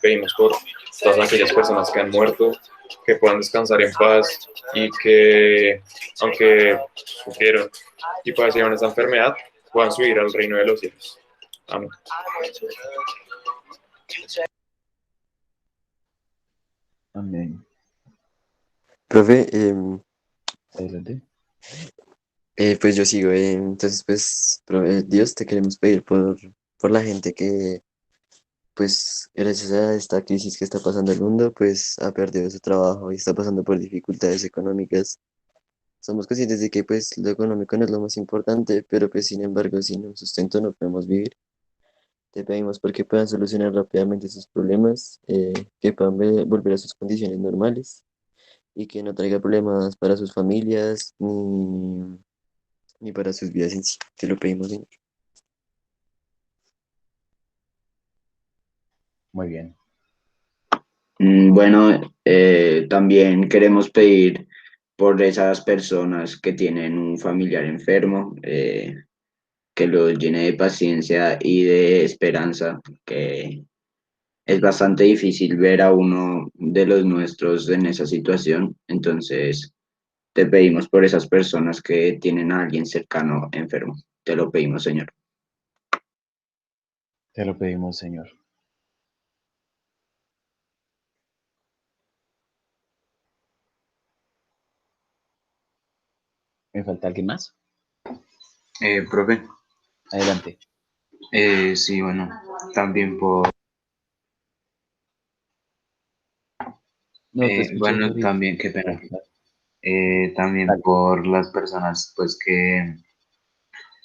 pedimos por todas aquellas personas que han muerto, que puedan descansar en paz y que, aunque sufrieron y padecieron esta enfermedad, puedan subir al reino de los cielos. Amén. Amén. Profe, Adelante. pues yo sigo. Entonces, pues, Dios, te queremos pedir por la gente que, pues, gracias a esta crisis que está pasando el mundo, pues, ha perdido su trabajo y está pasando por dificultades económicas. Somos conscientes de que, pues, lo económico no es lo más importante, pero, pues, sin embargo, sin un sustento no podemos vivir. Te pedimos porque puedan solucionar rápidamente sus problemas, que puedan volver a sus condiciones normales y que no traiga problemas para sus familias ni para sus vidas en sí. Te lo pedimos, Señor. Muy bien. Bueno, también queremos pedir por esas personas que tienen un familiar enfermo, que los llene de paciencia y de esperanza, que es bastante difícil ver a uno de los nuestros en esa situación. Entonces, te pedimos por esas personas que tienen a alguien cercano enfermo. Te lo pedimos, Señor. Te lo pedimos, Señor. ¿Me falta alguien más? Profe, Adelante. sí, bueno, también por, No te escuché, bueno, David. también, qué pena, también Dale. por las personas, pues, que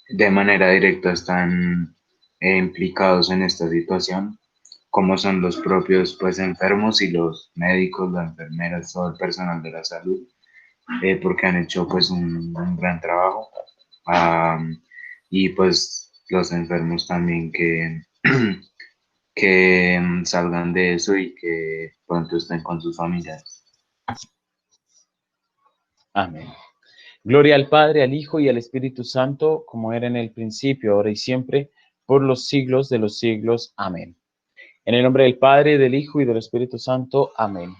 de manera directa están implicados en esta situación, como son los propios, pues, enfermos y los médicos, las enfermeras, todo el personal de la salud, porque han hecho, pues, un gran trabajo. Am, y, pues, los enfermos también que que salgan de eso y que pronto estén con sus familiares. Amén. Gloria al Padre, al Hijo y al Espíritu Santo, como era en el principio, ahora y siempre, por los siglos de los siglos. Amén. En el nombre del Padre, del Hijo y del Espíritu Santo. Amén.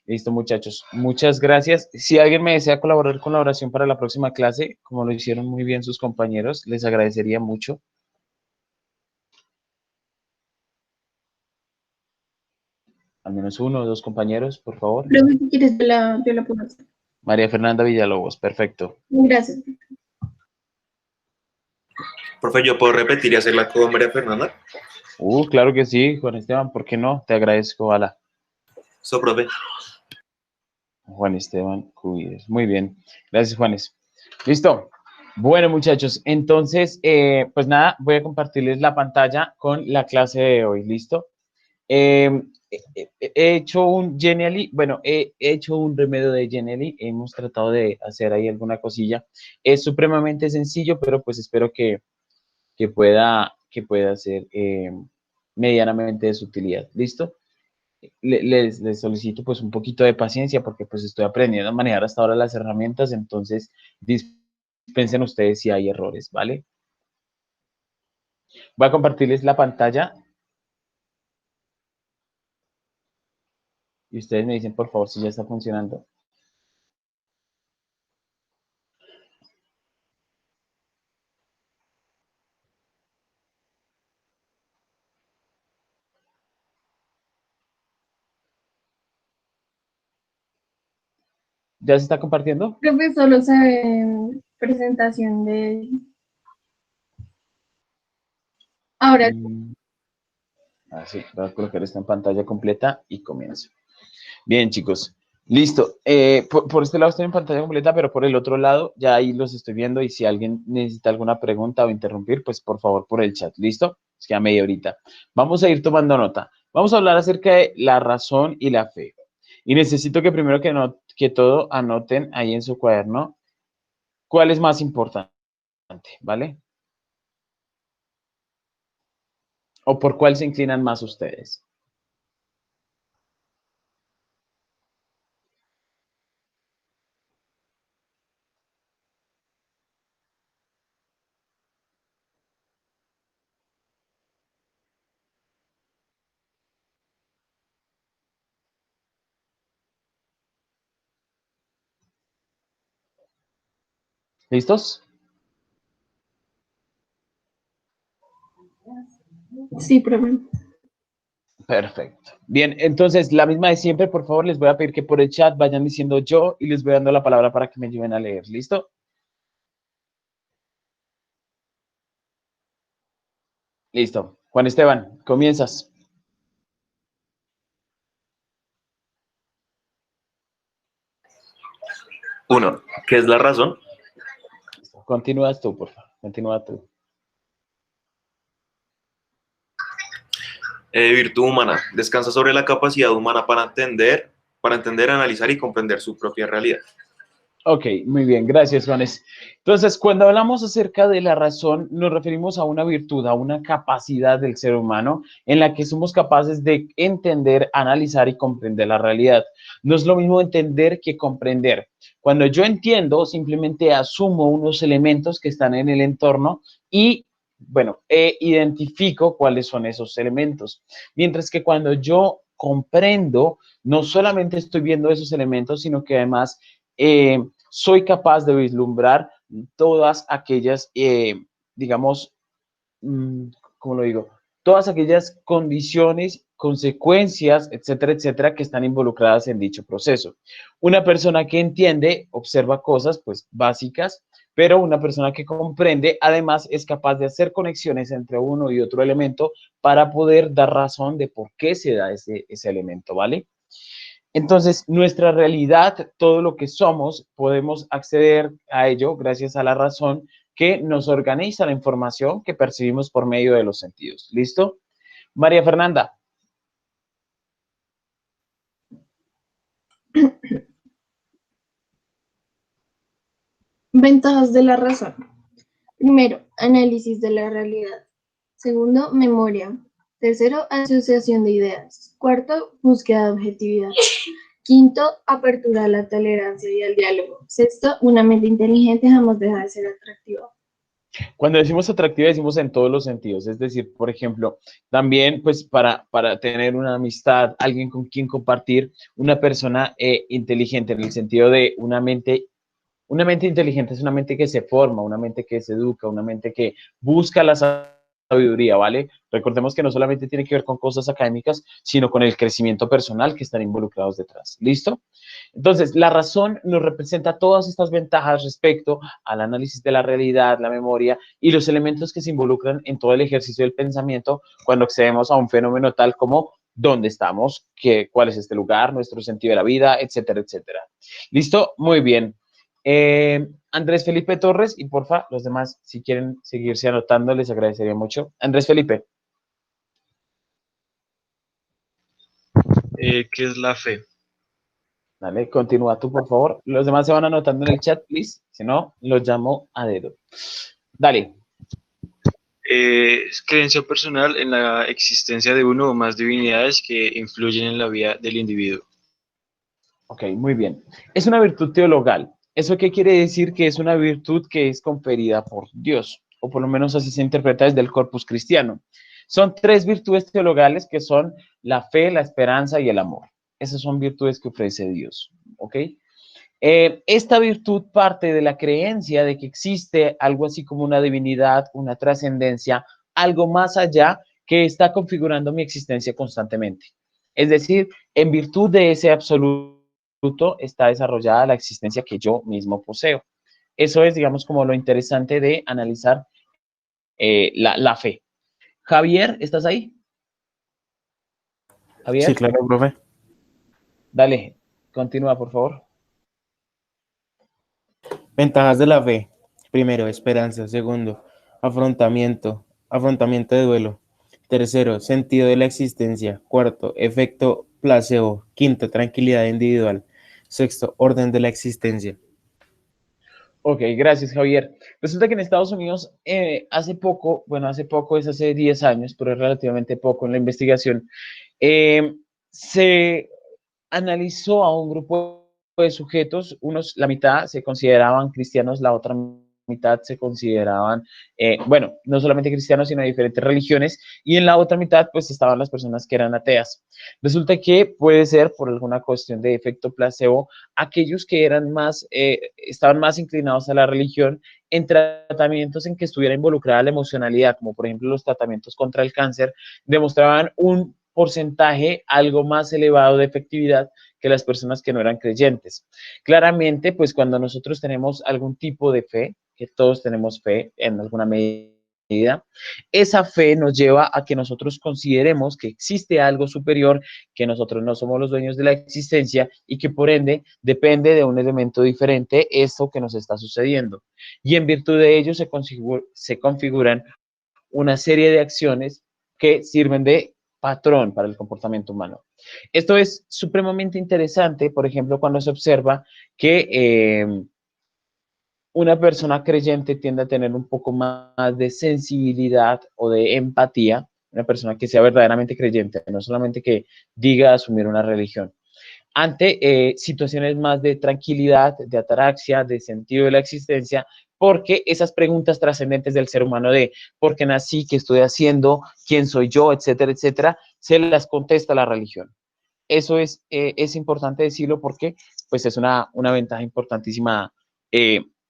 Listo, muchachos. Muchas gracias. Si alguien me desea colaborar con la oración para la próxima clase, como lo hicieron muy bien sus compañeros, les agradecería mucho. Al menos uno o dos compañeros, por favor. Luego, si quieres, yo la puedo hacer. María Fernanda Villalobos, perfecto. Gracias. Profe, ¿yo puedo repetir y hacerla con María Fernanda? Claro que sí, Juan Esteban, ¿por qué no? Te agradezco, Ala. So, profe. Juan Esteban Cubides. Muy bien. Gracias, Juanes. Listo. Bueno, muchachos, entonces, pues nada, voy a compartirles la pantalla con la clase de hoy. ¿Listo? He hecho un Genially, bueno, he hecho un remedio de Genially. Hemos tratado de hacer ahí alguna cosilla. Es supremamente sencillo, pero pues espero que pueda ser medianamente de su utilidad. ¿Listo? Les solicito pues un poquito de paciencia porque pues estoy aprendiendo a manejar hasta ahora las herramientas, entonces dispensen ustedes si hay errores, ¿vale? Voy a compartirles la pantalla y ustedes me dicen por favor si ya está funcionando. ¿Ya se está compartiendo? Creo que solo se ve presentación de... Ahora, Así, voy a colocar esto en pantalla completa y comienzo. Bien, chicos. Listo. Por este lado estoy en pantalla completa, pero por el otro lado ya ahí los estoy viendo y si alguien necesita alguna pregunta o interrumpir, pues por favor por el chat. ¿Listo? Es que a media horita. Vamos a ir tomando nota. Vamos a hablar acerca de la razón y la fe. Y necesito que primero que todo anoten ahí en su cuaderno cuál es más importante, ¿vale? O por cuál se inclinan más ustedes. ¿Listos? Sí, profe. Perfecto. Bien, entonces, la misma de siempre, por favor, les voy a pedir que por el chat vayan diciendo yo y les voy dando la palabra para que me ayuden a leer. ¿Listo? Listo. Juan Esteban, comienzas. Uno, ¿qué es la razón? Listo. Continúas tú, por favor. Continúa tú. Virtud humana. Descansa sobre la capacidad humana para entender, analizar y comprender su propia realidad. Ok, muy bien, gracias, Juanes. Entonces, cuando hablamos acerca de la razón, nos referimos a una virtud, a una capacidad del ser humano en la que somos capaces de entender, analizar y comprender la realidad. No es lo mismo entender que comprender. Cuando yo entiendo, simplemente asumo unos elementos que están en el entorno y, bueno, identifico cuáles son esos elementos. Mientras que cuando yo comprendo, no solamente estoy viendo esos elementos, sino que además soy capaz de vislumbrar todas aquellas, digamos, ¿cómo lo digo? Todas aquellas condiciones, consecuencias, etcétera, etcétera, que están involucradas en dicho proceso. Una persona que entiende, observa cosas, pues, básicas, pero una persona que comprende, además, es capaz de hacer conexiones entre uno y otro elemento para poder dar razón de por qué se da ese elemento, ¿vale? Entonces, nuestra realidad, todo lo que somos, podemos acceder a ello gracias a la razón que nos organiza la información que percibimos por medio de los sentidos. ¿Listo? María Fernanda. Ventajas de la razón. Primero, análisis de la realidad. Segundo, memoria. Tercero, asociación de ideas. Cuarto, búsqueda de objetividad. Quinto, apertura a la tolerancia y al diálogo. Sexto, una mente inteligente jamás deja de ser atractiva. Cuando decimos atractiva, decimos en todos los sentidos. Es decir, por ejemplo, también pues para tener una amistad, alguien con quien compartir, una persona inteligente en el sentido de una mente inteligente es una mente que se forma, una mente que se educa, una mente que busca la sabiduría, ¿vale? Recordemos que no solamente tiene que ver con cosas académicas, sino con el crecimiento personal que están involucrados detrás. ¿Listo? Entonces, la razón nos representa todas estas ventajas respecto al análisis de la realidad, la memoria y los elementos que se involucran en todo el ejercicio del pensamiento cuando accedemos a un fenómeno tal como dónde estamos, cuál es este lugar, nuestro sentido de la vida, etcétera, etcétera. ¿Listo? Muy bien. Andrés Felipe Torres y porfa, los demás, si quieren seguirse anotando, les agradecería mucho. Andrés Felipe. ¿Qué es la fe? Dale, continúa tú, por favor. Los demás se van anotando en el chat, please. Si no, los llamo a dedo. Dale. Es creencia personal en la existencia de uno o más divinidades que influyen en la vida del individuo. Ok, muy bien. Es una virtud teologal. ¿Eso qué quiere decir? Que es una virtud que es conferida por Dios, o por lo menos así se interpreta desde el corpus cristiano. Son tres virtudes teologales que son la fe, la esperanza y el amor. Esas son virtudes que ofrece Dios, ¿ok? Esta virtud parte de la creencia de que existe algo así como una divinidad, una trascendencia, algo más allá que está configurando mi existencia constantemente. Es decir, en virtud de ese absoluto está desarrollada la existencia que yo mismo poseo. Eso es, digamos, como lo interesante de analizar la fe. Javier, ¿estás ahí? Sí, Javier, claro, profe. dale, continúa, por favor. Ventajas de la fe. Primero, esperanza. Segundo, afrontamiento de duelo. Tercero, sentido de la existencia. Cuarto, efecto placebo. Quinto, tranquilidad individual. Sexto, orden de la existencia. Ok, gracias, Javier. Resulta que en Estados Unidos hace poco, bueno, hace poco es hace 10 años, pero es relativamente poco en la investigación, se analizó a un grupo de sujetos, la mitad se consideraban cristianos, la otra mitad se consideraban, bueno, no solamente cristianos, sino de diferentes religiones, y en la otra mitad pues estaban las personas que eran ateas. Resulta que puede ser por alguna cuestión de efecto placebo, aquellos que eran más, estaban más inclinados a la religión en tratamientos en que estuviera involucrada la emocionalidad, como por ejemplo los tratamientos contra el cáncer, demostraban un porcentaje algo más elevado de efectividad que las personas que no eran creyentes. Claramente, pues cuando nosotros tenemos algún tipo de fe, que todos tenemos fe en alguna medida, esa fe nos lleva a que nosotros consideremos que existe algo superior, que nosotros no somos los dueños de la existencia y que por ende depende de un elemento diferente esto que nos está sucediendo. Y en virtud de ello se configuran una serie de acciones que sirven de patrón para el comportamiento humano. Esto es supremamente interesante, por ejemplo, cuando se observa que una persona creyente tiende a tener un poco más de sensibilidad o de empatía, una persona que sea verdaderamente creyente, no solamente que diga asumir una religión, ante situaciones más de tranquilidad, de ataraxia, de sentido de la existencia, porque esas preguntas trascendentes del ser humano de por qué nací, qué estoy haciendo, quién soy yo, etcétera, etcétera, se las contesta la religión. Eso es importante decirlo porque pues es una ventaja importantísima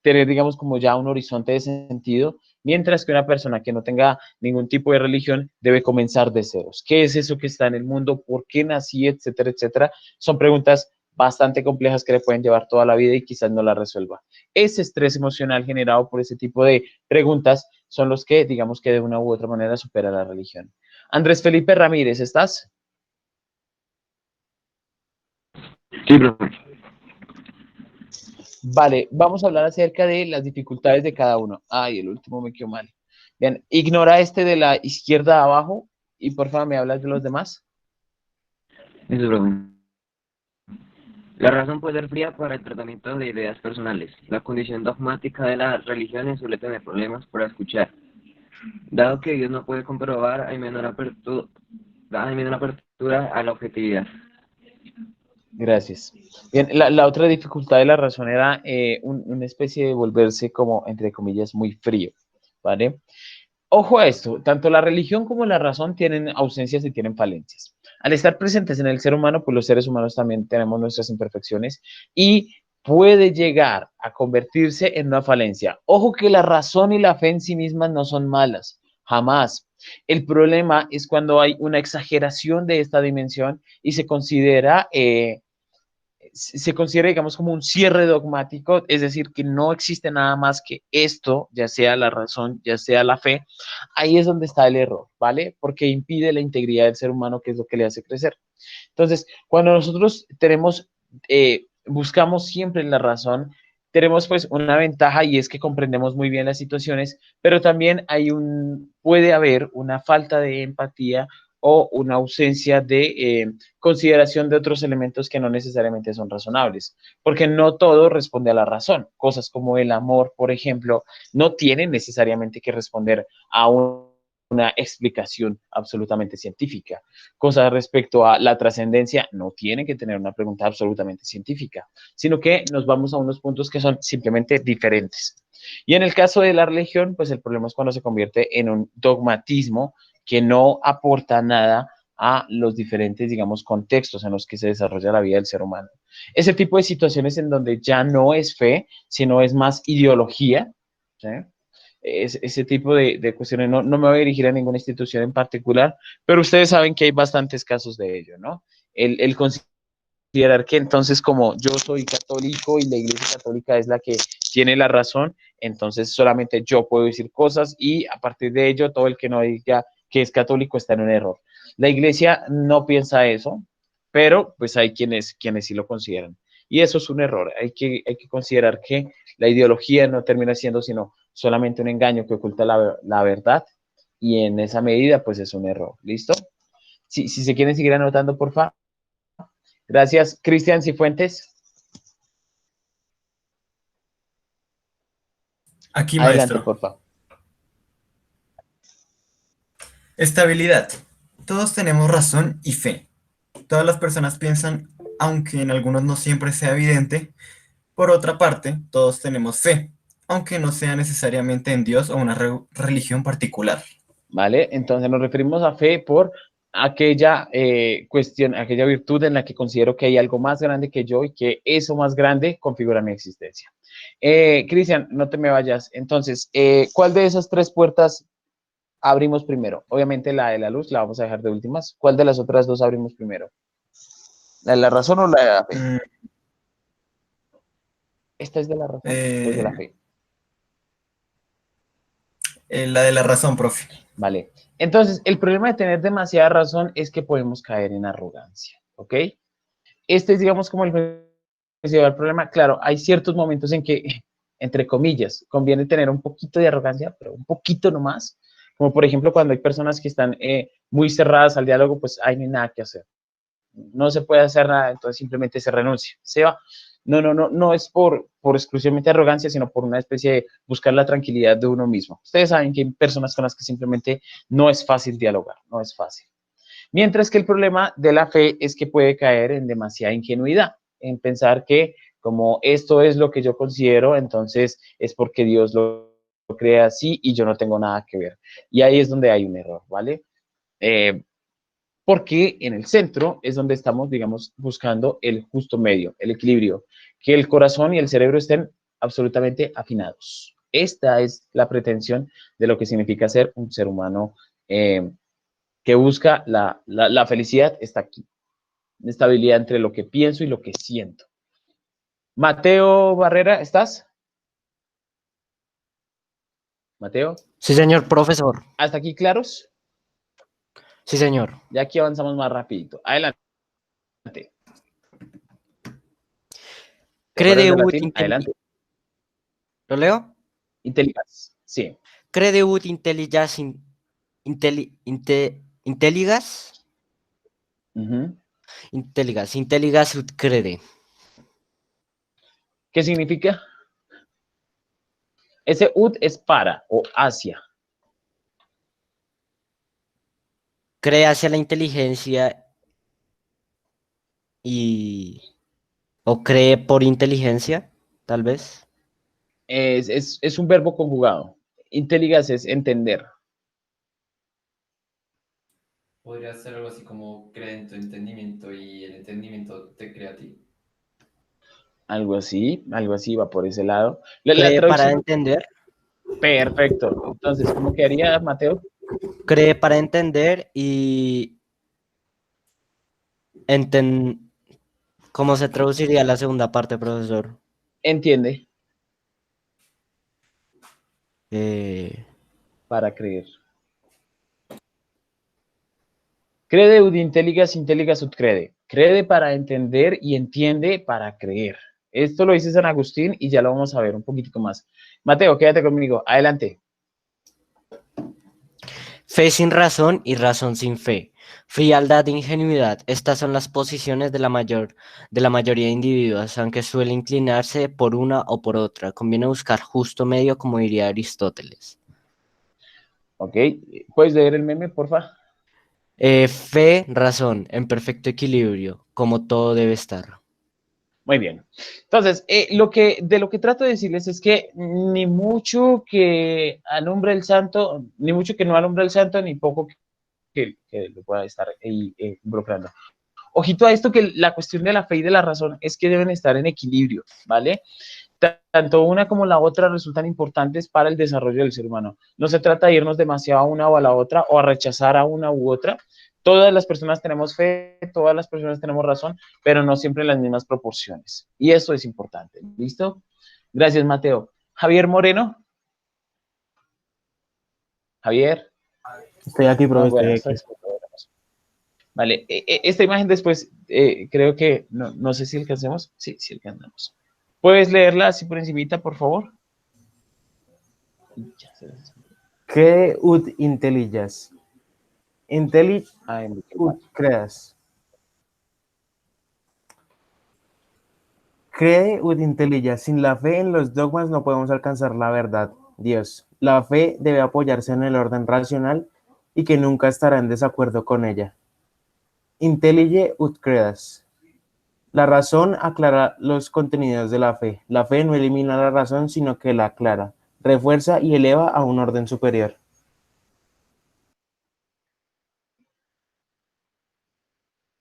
tener, digamos, como ya un horizonte de sentido, mientras que una persona que no tenga ningún tipo de religión debe comenzar de ceros. ¿Qué es eso que está en el mundo? ¿Por qué nací? Etcétera, etcétera. Son preguntas bastante complejas que le pueden llevar toda la vida y quizás no la resuelva. Ese estrés emocional generado por ese tipo de preguntas son los que, digamos que de una u otra manera supera la religión. Andrés Felipe Ramírez, ¿estás? Sí, profe. Vale, vamos a hablar acerca de las dificultades de cada uno. Ay, el último me quedó mal. Bien, ignora este de la izquierda abajo y por favor me hablas de los demás. Eso, profe. La razón puede ser fría para el tratamiento de ideas personales. La condición dogmática de las religiones suele tener problemas para escuchar. Dado que Dios no puede comprobar, hay menor apertura a la objetividad. Gracias. Bien, la otra dificultad de la razón era una especie de volverse como, entre comillas, muy frío, ¿vale? Ojo a esto, tanto la religión como la razón tienen ausencias y tienen falencias. Al estar presentes en el ser humano, pues los seres humanos también tenemos nuestras imperfecciones y puede llegar a convertirse en una falencia. Ojo que la razón y la fe en sí mismas no son malas, jamás. El problema es cuando hay una exageración de esta dimensión y se considera, digamos, como un cierre dogmático, es decir, que no existe nada más que esto, ya sea la razón, ya sea la fe. Ahí es donde está el error, ¿vale? Porque impide la integridad del ser humano, que es lo que le hace crecer. Entonces, cuando nosotros buscamos siempre la razón, tenemos pues una ventaja y es que comprendemos muy bien las situaciones, pero también puede haber una falta de empatía o una ausencia de consideración de otros elementos que no necesariamente son razonables, porque no todo responde a la razón. Cosas como el amor, por ejemplo, no tienen necesariamente que responder a una explicación absolutamente científica. Cosas respecto a la trascendencia no tienen que tener una pregunta absolutamente científica, sino que nos vamos a unos puntos que son simplemente diferentes. Y en el caso de la religión, pues el problema es cuando se convierte en un dogmatismo que no aporta nada a los diferentes, digamos, contextos en los que se desarrolla la vida del ser humano. Ese tipo de situaciones en donde ya no es fe, sino es más ideología, ¿sí? Ese tipo de cuestiones, no me voy a dirigir a ninguna institución en particular, pero ustedes saben que hay bastantes casos de ello, ¿no? El considerar que entonces como yo soy católico y la Iglesia Católica es la que tiene la razón, entonces solamente yo puedo decir cosas y a partir de ello todo el que no diga que es católico está en un error. La Iglesia no piensa eso, pero pues hay quienes sí lo consideran. Y eso es un error. Hay que considerar que la ideología no termina siendo sino solamente un engaño que oculta la verdad y en esa medida pues es un error. ¿Listo? Si se quieren seguir anotando, por favor. Gracias, Cristian Cifuentes. Aquí, Adelante, maestro. por favor. Estabilidad. Todos tenemos razón y fe. Todas las personas piensan, aunque en algunos no siempre sea evidente. Por otra parte, todos tenemos fe, aunque no sea necesariamente en Dios o una religión particular. ¿Vale? Entonces nos referimos a fe por aquella cuestión, aquella virtud en la que considero que hay algo más grande que yo y que eso más grande configura mi existencia. Cristian, no te me vayas. Entonces, ¿cuál de esas tres puertas abrimos primero? Obviamente la de la luz la vamos a dejar de últimas. ¿Cuál de las otras dos abrimos primero? ¿La de la razón o la de la fe? ¿Esta es de la razón o es de la fe? La de la razón, profe. Vale. Entonces, el problema de tener demasiada razón es que podemos caer en arrogancia, ¿ok? Este es, digamos, como el principal problema. Claro, hay ciertos momentos en que, entre comillas, conviene tener un poquito de arrogancia, pero un poquito nomás. Como por ejemplo, cuando hay personas que están muy cerradas al diálogo, pues ahí no hay nada que hacer. No se puede hacer nada, entonces simplemente se renuncia, se va. No es por exclusivamente arrogancia, sino por una especie de buscar la tranquilidad de uno mismo. Ustedes saben que hay personas con las que simplemente no es fácil dialogar, no es fácil. Mientras que el problema de la fe es que puede caer en demasiada ingenuidad, en pensar que como esto es lo que yo considero, entonces es porque Dios lo crea así y yo no tengo nada que ver. Y ahí es donde hay un error, ¿vale? Porque en el centro es donde estamos, digamos, buscando el justo medio, el equilibrio, que el corazón y el cerebro estén absolutamente afinados. Esta es la pretensión de lo que significa ser un ser humano que busca la felicidad, está aquí. Una estabilidad entre lo que pienso y lo que siento. Mateo Barrera, ¿estás? Mateo. Sí, señor profesor. ¿Hasta aquí claros? Sí, señor. Ya aquí avanzamos más rapidito. Adelante. Crede ut Adelante. ¿Lo leo? Intelligas, sí. Crede ut intelligas intelligas. Intelligas ut crede. ¿Qué significa? Ese ut es para o hacia. Cree hacia la inteligencia o cree por inteligencia, tal vez. Es un verbo conjugado. Intelligas es entender. Podría ser algo así como cree en tu entendimiento y el entendimiento te crea a ti. Algo así va por ese lado. Cree para entender. Perfecto. Entonces, ¿cómo quedaría, Mateo? Cree para entender y ¿cómo se traduciría la segunda parte, profesor? Entiende. Para creer. Crede ut intelligas ut crede. Crede para entender y entiende para creer. Esto lo dice San Agustín y ya lo vamos a ver un poquitico más. Mateo, quédate conmigo. Adelante. Fe sin razón y razón sin fe. Frialdad e ingenuidad. Estas son las posiciones de la mayoría de individuos, aunque suele inclinarse por una o por otra. Conviene buscar justo medio, como diría Aristóteles. Ok. ¿Puedes leer el meme, porfa? Fe, razón, en perfecto equilibrio, como todo debe estar. Muy bien. Entonces, de lo que trato de decirles es que ni mucho que alumbre el santo, ni mucho que no alumbre el santo, ni poco que lo pueda estar involucrando. Ojito a esto, que la cuestión de la fe y de la razón es que deben estar en equilibrio, ¿vale? Tanto una como la otra resultan importantes para el desarrollo del ser humano. No se trata de irnos demasiado a una o a la otra o a rechazar a una u otra. Todas las personas tenemos fe, todas las personas tenemos razón, pero no siempre en las mismas proporciones. Y eso es importante. ¿Listo? Gracias, Mateo. Javier Moreno. Javier. Estoy aquí, profe, estoy aquí. Vale, esta imagen después creo que, no sé si alcancemos. Sí, sí alcanzamos. ¿Puedes leerla así por encimita, por favor? Crede ut intelligas. Ut creas. Crede ut intelligas. Sin la fe en los dogmas no podemos alcanzar la verdad, Dios. La fe debe apoyarse en el orden racional y que nunca estará en desacuerdo con ella. Intellige ut credas. La razón aclara los contenidos de la fe. La fe no elimina la razón, sino que la aclara, refuerza y eleva a un orden superior.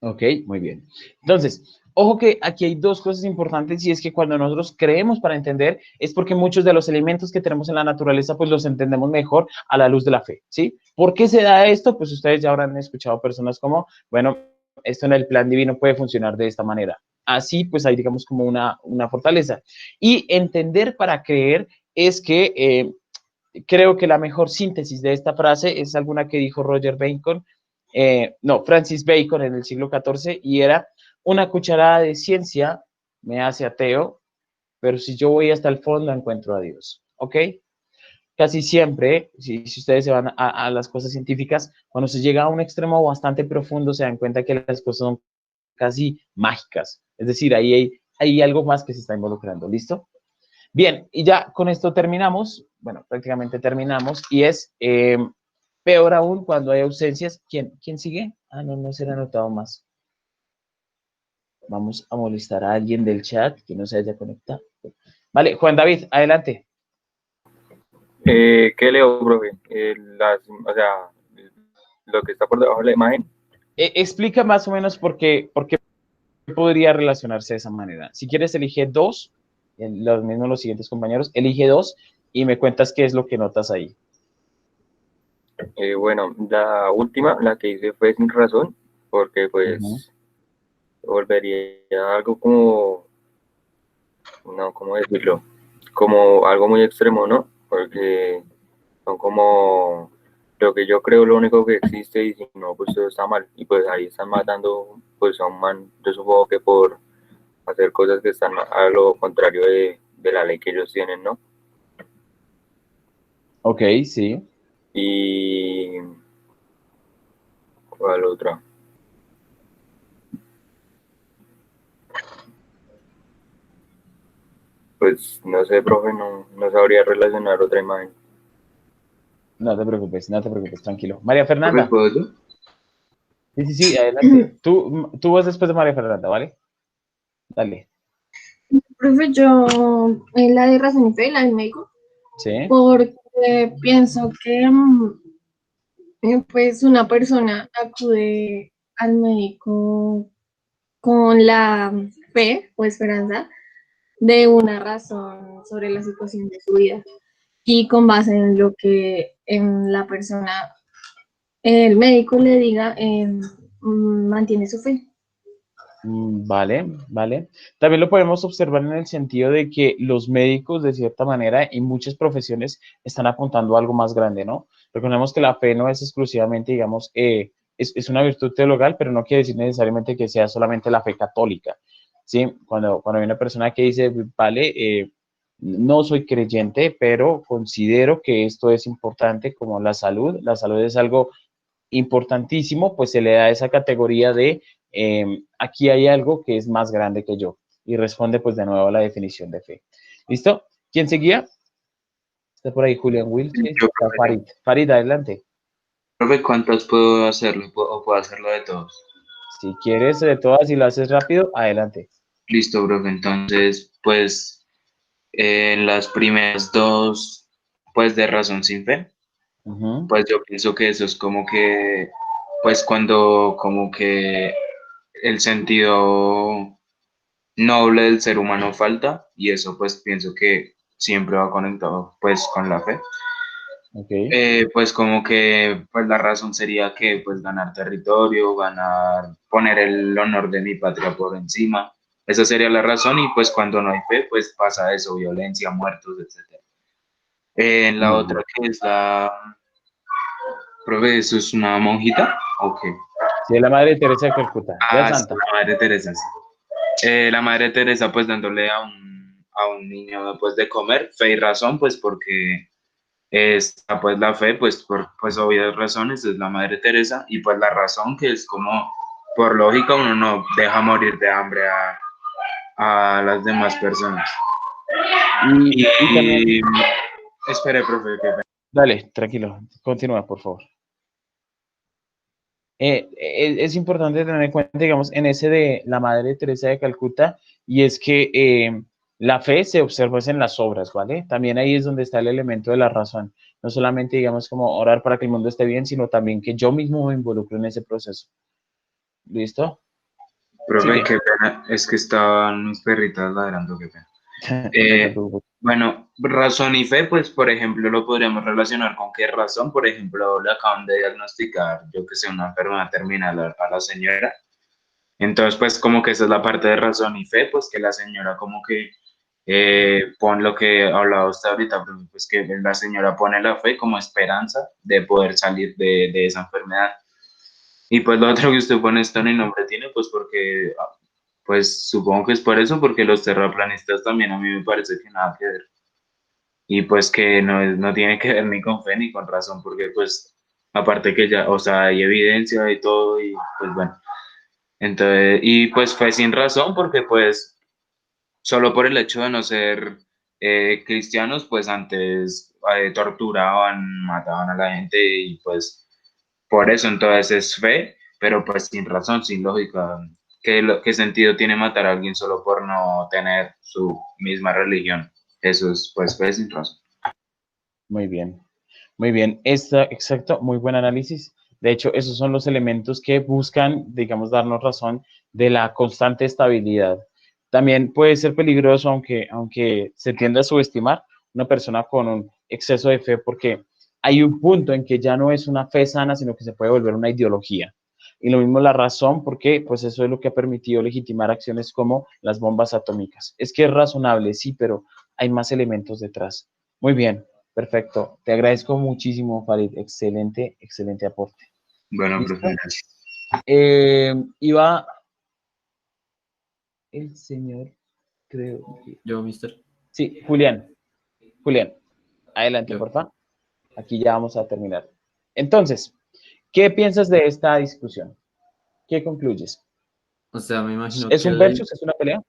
Ok, muy bien. Entonces, ojo que aquí hay dos cosas importantes y es que cuando nosotros creemos para entender es porque muchos de los elementos que tenemos en la naturaleza pues los entendemos mejor a la luz de la fe, ¿sí? ¿Por qué se da esto? Pues ustedes ya habrán escuchado personas como, bueno, esto en el plan divino puede funcionar de esta manera. Así pues hay digamos como una fortaleza. Y entender para creer es que creo que la mejor síntesis de esta frase es alguna que dijo Roger Bacon, no, Francis Bacon en el siglo XIV, y era, una cucharada de ciencia me hace ateo, pero si yo voy hasta el fondo encuentro a Dios, ¿ok? Casi siempre, si ustedes se van a las cosas científicas, cuando se llega a un extremo bastante profundo, se dan cuenta que las cosas son casi mágicas, es decir, hay algo más que se está involucrando, ¿listo? Bien, y ya con esto terminamos, bueno, prácticamente terminamos, y es peor aún cuando hay ausencias. ¿Quién sigue? Ah, no, no se le ha anotado más. Vamos a molestar a alguien del chat que no se haya conectado. Vale, Juan David, adelante. ¿Qué leo, profe? O sea, lo que está por debajo de la imagen. Explica más o menos por qué podría relacionarse de esa manera. Si quieres, elige dos, los mismos los siguientes compañeros, elige dos y me cuentas qué es lo que notas ahí. Bueno, la última, la que hice fue sin razón, porque pues volvería algo como, no, ¿cómo decirlo? Como algo muy extremo, ¿no? Porque son como lo que yo creo lo único que existe y si no, pues todo está mal. Y pues ahí están matando pues a un man, yo supongo que por hacer cosas que están a lo contrario de la ley que ellos tienen, ¿no? Ok, sí. Y ¿cuál otra? Pues no sé, profe, no sabría relacionar otra imagen. No te preocupes, tranquilo. María Fernanda. ¿Puedo yo? Sí, adelante. Tú vas después de María Fernanda, ¿vale? Dale. Profe, yo en la de razón y fe, la del médico, Sí. porque pienso que pues una persona acude al médico con la fe o esperanza de una razón sobre la situación de su vida y con base en lo que en la persona, el médico le diga, mantiene su fe. Vale. También lo podemos observar en el sentido de que los médicos, de cierta manera, y muchas profesiones están apuntando a algo más grande, ¿no? Recordemos que la fe no es exclusivamente, digamos, es una virtud teologal, pero no quiere decir necesariamente que sea solamente la fe católica, ¿sí? Cuando hay una persona que dice, vale, no soy creyente, pero considero que esto es importante como la salud es algo importantísimo, pues se le da esa categoría de aquí hay algo que es más grande que yo y responde pues de nuevo a la definición de fe. ¿Listo? ¿Quién seguía? Está por ahí Julián Wilches, está Farid. Farid, adelante. Profe, ¿cuántas puedo hacerlo o puedo hacerlo de todos? Si quieres de todas y lo haces rápido, adelante. Listo, profe. Entonces, pues en las primeras dos, pues de razón sin fe, pues yo pienso que eso es como que, pues cuando como que el sentido noble del ser humano falta y eso pues pienso que siempre va conectado pues con la fe. Pues como que pues la razón sería que pues ganar territorio, poner el honor de mi patria por encima. Esa sería la razón y pues cuando no hay fe pues pasa eso, violencia, muertos, etc. En la otra que es la... Profe, ¿eso es una monjita? Ok. Sí, la Madre Teresa de Calcuta, ya Sí, santa. la Madre Teresa, sí. La Madre Teresa pues dándole a un niño pues de comer, fe y razón pues porque está pues la fe pues por pues obvias razones es la Madre Teresa y pues la razón que es como por lógica uno no deja morir de hambre a las demás personas. Y también... Espere, profe. Dale, tranquilo, continúa, por favor. Es importante tener en cuenta, digamos, en ese de la Madre Teresa de Calcuta, y es que la fe se observa es en las obras, ¿vale? También ahí es donde está el elemento de la razón. No solamente, digamos, como orar para que el mundo esté bien, sino también que yo mismo me involucro en ese proceso. ¿Listo? Profe, Sigue. qué pena, es que estaban mis perritas ladrando, qué pena. No te preocupes. Bueno, razón y fe, pues por ejemplo lo podríamos relacionar con qué razón, por ejemplo, le acaban de diagnosticar, yo que sé, una enfermedad terminal a la señora. Entonces, pues como que esa es la parte de razón y fe, pues que la señora como que pone lo que hablaba usted ahorita, pues que la señora pone la fe como esperanza de poder salir de esa enfermedad. Y pues lo otro que usted pone esto ni nombre tiene, pues porque, pues supongo que es por eso, porque los terraplanistas también a mí me parece que nada que ver. Y pues que no, no tiene que ver ni con fe ni con razón, porque pues aparte que ya, o sea, hay evidencia y todo, y pues bueno. Entonces, y pues fue sin razón, porque pues solo por el hecho de no ser cristianos, pues antes torturaban, mataban a la gente y pues por eso entonces es fe, pero pues sin razón, sin lógica. ¿Qué sentido tiene matar a alguien solo por no tener su misma religión? Eso es pues fe sin razón. Muy bien. Muy bien. Exacto, muy buen análisis. De hecho, esos son los elementos que buscan, digamos, darnos razón de la constante estabilidad. También puede ser peligroso, aunque se tiende a subestimar una persona con un exceso de fe, porque hay un punto en que ya no es una fe sana, sino que se puede volver una ideología. Y lo mismo la razón, porque pues eso es lo que ha permitido legitimar acciones como las bombas atómicas. Es que es razonable, sí, pero hay más elementos detrás. Muy bien, perfecto. Te agradezco muchísimo, Farid. Excelente, excelente aporte. Bueno, ¿Listo? profe, gracias. Iba el señor, creo. Yo, mister. Sí, Julián. Julián, adelante, Yo. por favor. Aquí ya vamos a terminar. Entonces, ¿qué piensas de esta discusión? ¿Qué concluyes? O sea, me imagino ¿Es que un versus? ¿Es una pelea?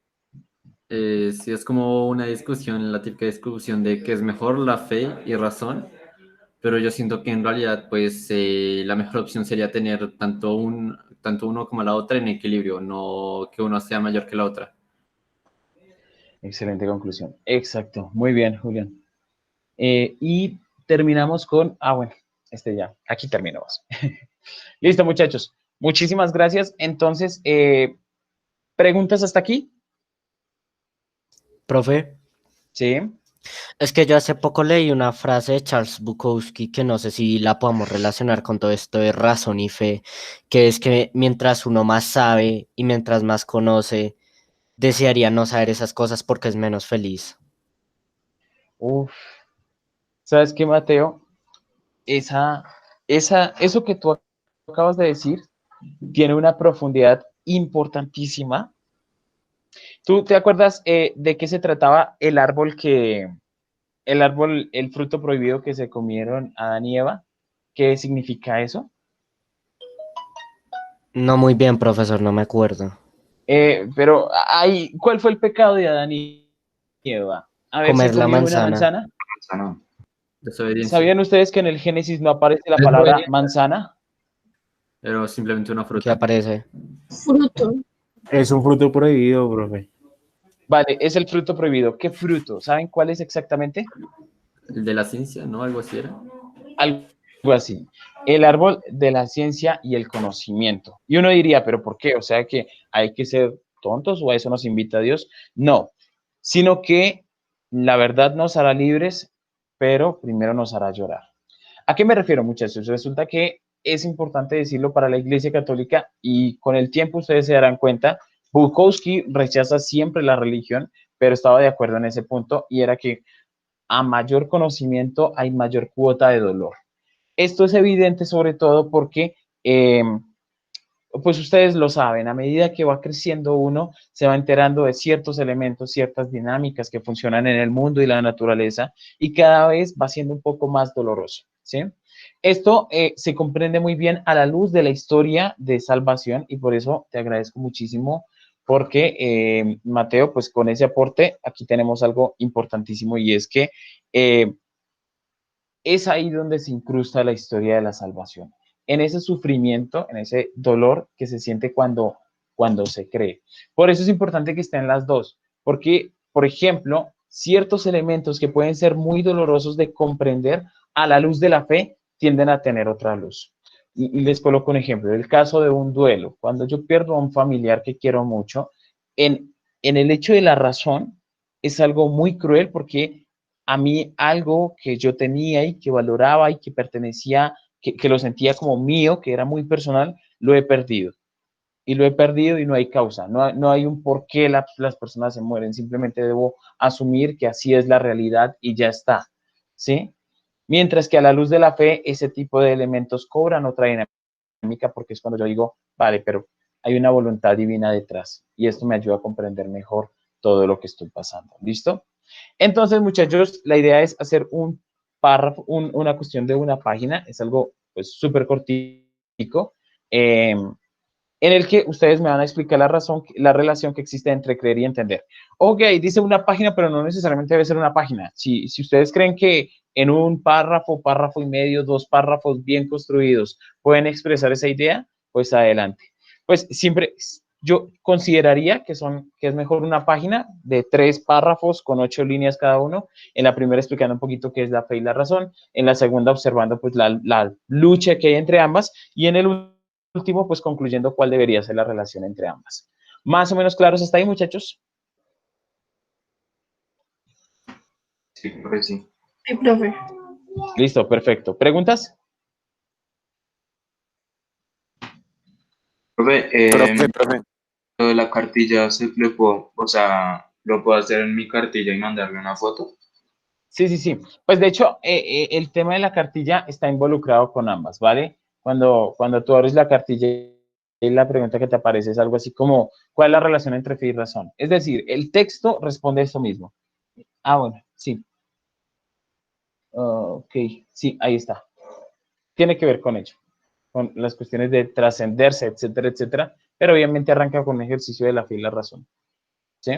sí es como una discusión, la típica discusión de qué es mejor, la fe y razón, pero yo siento que en realidad, pues, la mejor opción sería tener tanto uno como la otra en equilibrio, no que uno sea mayor que la otra. Excelente conclusión. Exacto. Muy bien, Julián. Y terminamos con, bueno, ya, aquí terminamos. Listo, muchachos. Muchísimas gracias. Entonces, ¿preguntas hasta aquí? Profe, Sí. es que yo hace poco leí una frase de Charles Bukowski que no sé si la podamos relacionar con todo esto de razón y fe, que es que mientras uno más sabe y mientras más conoce, desearía no saber esas cosas porque es menos feliz. Uf. ¿Sabes qué, Mateo? Eso que tú acabas de decir tiene una profundidad importantísima. ¿Tú te acuerdas de qué se trataba el fruto prohibido que se comieron Adán y Eva? ¿Qué significa eso? No muy bien, profesor, no me acuerdo. Pero, ¿cuál fue el pecado de Adán y Eva? Haberse Comer la comido una manzana. manzana. Desobediencia. ¿Sabían ustedes que en el Génesis no aparece la palabra manzana? Pero simplemente una ¿Qué fruta. aparece? Fruto. Es un fruto prohibido, profe. Vale, es el fruto prohibido. ¿Qué fruto? ¿Saben cuál es exactamente? El de la ciencia, ¿no? Algo así era. Algo así. El árbol de la ciencia y el conocimiento. Y uno diría, ¿pero por qué? O sea, que hay que ser tontos o a eso nos invita Dios. No, sino que la verdad nos hará libres, pero primero nos hará llorar. ¿A qué me refiero, muchachos? Resulta que es importante decirlo para la Iglesia Católica y con el tiempo ustedes se darán cuenta, Bukowski rechaza siempre la religión, pero estaba de acuerdo en ese punto y era que a mayor conocimiento hay mayor cuota de dolor. Esto es evidente sobre todo porque, pues ustedes lo saben, a medida que va creciendo uno, se va enterando de ciertos elementos, ciertas dinámicas que funcionan en el mundo y la naturaleza, y cada vez va siendo un poco más doloroso, ¿sí? Esto se comprende muy bien a la luz de la historia de salvación y por eso te agradezco muchísimo porque, Mateo, pues con ese aporte, aquí tenemos algo importantísimo y es que es ahí donde se incrusta la historia de la salvación. en ese sufrimiento, en ese dolor que se siente cuando se cree. Por eso es importante que estén las dos, porque, por ejemplo, ciertos elementos que pueden ser muy dolorosos de comprender a la luz de la fe tienden a tener otra luz. Y les coloco un ejemplo, el caso de un duelo. Cuando yo pierdo a un familiar que quiero mucho, en el hecho de la razón es algo muy cruel porque a mí algo que yo tenía y que valoraba y que pertenecía, que lo sentía como mío, que era muy personal, lo he perdido. Y lo he perdido y no hay causa, no hay un por qué las personas se mueren, simplemente debo asumir que así es la realidad y ya está, ¿sí? Mientras que a la luz de la fe, ese tipo de elementos cobran otra dinámica porque es cuando yo digo, vale, pero hay una voluntad divina detrás y esto me ayuda a comprender mejor todo lo que estoy pasando, ¿listo? Entonces, muchachos, la idea es hacer un párrafo, una cuestión de una página, es algo pues súper cortico, en el que ustedes me van a explicar la razón, la relación que existe entre creer y entender. Ok, dice una página, pero no necesariamente debe ser una página. Si ustedes creen que en un párrafo, párrafo y medio, 2 párrafos bien construidos pueden expresar esa idea, pues adelante. Pues siempre yo consideraría que es mejor una página de 3 párrafos con 8 líneas cada uno. En la primera explicando un poquito qué es la fe y la razón. En la segunda observando pues la lucha que hay entre ambas. Y en el último, pues concluyendo cuál debería ser la relación entre ambas. ¿Más o menos claros hasta ahí, muchachos? Sí, profe, sí. Sí, profe. Listo, perfecto. ¿Preguntas? Profe, Profe. lo de la cartilla le puedo, o sea, lo puedo hacer en mi cartilla y mandarle una foto. Sí. Pues de hecho, el tema de la cartilla está involucrado con ambas, ¿vale? Cuando tú abres la cartilla y la pregunta que te aparece es algo así como, ¿cuál es la relación entre fe y razón? Es decir, el texto responde eso mismo. Ah, bueno, sí. Ok, sí, ahí está. Tiene que ver con ello, con las cuestiones de trascenderse, etcétera, etcétera, pero obviamente arranca con un ejercicio de la fe y la razón, ¿sí?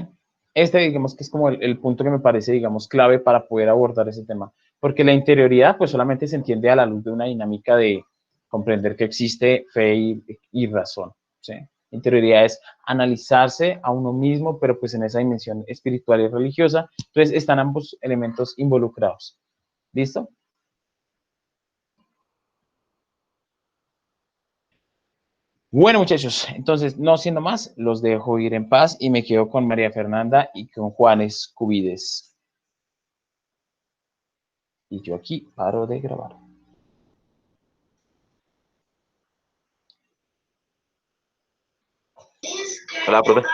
Digamos que es como el punto que me parece, digamos, clave para poder abordar ese tema, porque la interioridad, pues solamente se entiende a la luz de una dinámica de comprender que existe fe y razón, ¿sí? Interioridad es analizarse a uno mismo, pero pues en esa dimensión espiritual y religiosa, entonces están ambos elementos involucrados, ¿listo? Bueno, muchachos, entonces, no siendo más, los dejo ir en paz y me quedo con María Fernanda y con Juanes Cubides. Y yo aquí paro de grabar. Hola, profe.